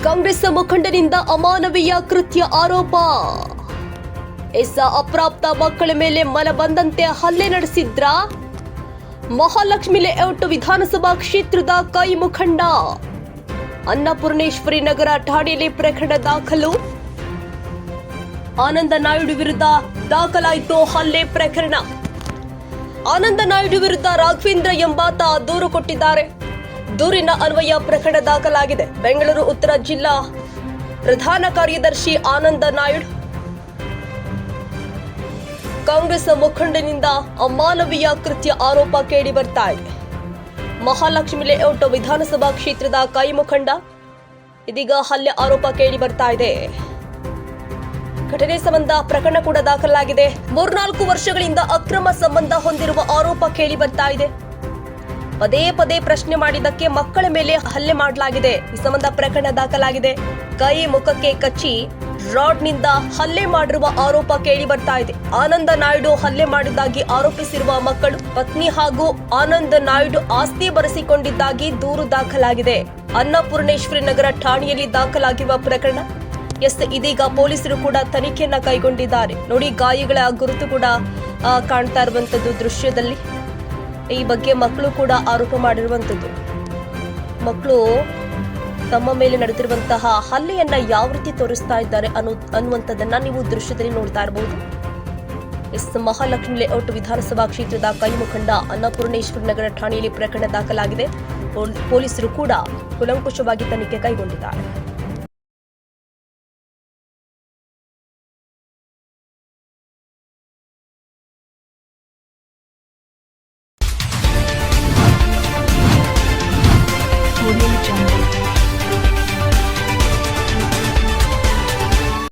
ಕಾಂಗ್ರೆಸ್ ಮುಖಂಡನಿಂದ ಅಮಾನವೀಯ ಕೃತ್ಯ ಆರೋಪ. ಅಪ್ರಾಪ್ತ ಮಕ್ಕಳ ಮೇಲೆ ಮನಬಂದಂತೆ ಹಲ್ಲೆ ನಡೆಸಿದ್ರ? ಮಹಾಲಕ್ಷ್ಮಿ ಲೇಔಟ್ ವಿಧಾನಸಭಾ ಕ್ಷೇತ್ರದ ಕೈ ಮುಖಂಡ. ಅನ್ನಪೂರ್ಣೇಶ್ವರಿ ನಗರ ಠಾಣೆಯಲ್ಲಿ ಪ್ರಕರಣ ದಾಖಲು. ಆನಂದ ನಾಯ್ಡು ವಿರುದ್ಧ ದಾಖಲಾಯಿತು ಹಲ್ಲೆ ಪ್ರಕರಣ. ಆನಂದ ನಾಯ್ಡು ವಿರುದ್ಧ ರಾಘವೇಂದ್ರ ಎಂಬಾತ ದೂರು ಕೊಟ್ಟಿದ್ದಾರೆ. ದೂರಿನ ಅನ್ವಯ ಪ್ರಕರಣ ದಾಖಲಾಗಿದೆ. ಬೆಂಗಳೂರು ಉತ್ತರ ಜಿಲ್ಲಾ ಪ್ರಧಾನ ಕಾರ್ಯದರ್ಶಿ ಆನಂದ ನಾಯ್ಡು ಕಾಂಗ್ರೆಸ್ ಮುಖಂಡನಿಂದ ಅಮಾನವೀಯ ಕೃತ್ಯ ಆರೋಪ ಕೇಳಿ ಬರ್ತಾ ಇದೆ. ಮಹಾಲಕ್ಷ್ಮಿ ಲೇಔಟ್ ವಿಧಾನಸಭಾ ಕ್ಷೇತ್ರದ ಕೈ ಮುಖಂಡ ಇದೀಗ ಹಲ್ಲೆ ಆರೋಪ ಕೇಳಿ ಬರ್ತಾ ಇದೆ. ಘಟನೆ ಸಂಬಂಧ ಪ್ರಕರಣ ಕೂಡ ದಾಖಲಾಗಿದೆ. 3-4 ವರ್ಷಗಳಿಂದ ಅಕ್ರಮ ಸಂಬಂಧ ಹೊಂದಿರುವ ಆರೋಪ ಕೇಳಿ ಬರ್ತಾ ಇದೆ. ಪದೇ ಪದೇ ಪ್ರಶ್ನೆ ಮಾಡಿದ್ದಕ್ಕೆ ಮಕ್ಕಳ ಮೇಲೆ ಹಲ್ಲೆ ಮಾಡಲಾಗಿದೆ. ಈ ಸಂಬಂಧ ಪ್ರಕರಣ ದಾಖಲಾಗಿದೆ. ಕೈ ಮುಖಕ್ಕೆ ಕಚ್ಚಿ ರಾಡ್ನಿಂದ ಹಲ್ಲೆ ಮಾಡಿರುವ ಆರೋಪ ಕೇಳಿ ಬರ್ತಾ ಇದೆ. ಆನಂದ ನಾಯ್ಡು ಹಲ್ಲೆ ಮಾಡಿದ್ದಾಗಿ ಆರೋಪಿಸಿರುವ ಮಕ್ಕಳು, ಪತ್ನಿ ಹಾಗೂ ಆನಂದ ನಾಯ್ಡು ಆಸ್ತಿ ಬರೆಸಿಕೊಂಡಿದ್ದಾಗಿ ದೂರು ದಾಖಲಾಗಿದೆ. ಅನ್ನಪೂರ್ಣೇಶ್ವರಿ ನಗರ ಠಾಣೆಯಲ್ಲಿ ದಾಖಲಾಗಿರುವ ಪ್ರಕರಣ. ಇದೀಗ ಪೊಲೀಸರು ಕೂಡ ತನಿಖೆಯನ್ನ ಕೈಗೊಂಡಿದ್ದಾರೆ. ನೋಡಿ, ಗಾಯಗಳ ಗುರುತು ಕೂಡ ಕಾಣ್ತಾ ಇರುವಂತದ್ದು ದೃಶ್ಯದಲ್ಲಿ. ಈ ಬಗ್ಗೆ ಮಕ್ಕಳು ಕೂಡ ಆರೋಪ ಮಾಡಿರುವಂತದ್ದು. ಮಕ್ಕಳು ತಮ್ಮ ಮೇಲೆ ನಡೆದಿರುವಂತಹ ಹಲ್ಲೆಯನ್ನ ಯಾವ ರೀತಿ ತೋರಿಸ್ತಾ ಇದ್ದಾರೆ ಅನ್ನುವಂಥದ್ದನ್ನ ನೀವು ದೃಶ್ಯದಲ್ಲಿ ನೋಡ್ತಾ ಇರಬಹುದು. ಮಹಾಲಕ್ಷ್ಮಿ ಲೇಔಟ್ ವಿಧಾನಸಭಾ ಕ್ಷೇತ್ರದ ಕೈ ಮುಖಂಡ ಅನ್ನಪೂರ್ಣೇಶ್ವರಿ ನಗರ ಠಾಣೆಯಲ್ಲಿ ಪ್ರಕರಣ ದಾಖಲಾಗಿದೆ. ಪೊಲೀಸರು ಕೂಡ ಕೂಲಂಕುಷವಾಗಿ ತನಿಖೆ ಕೈಗೊಂಡಿದ್ದಾರೆ. Audio Jungle.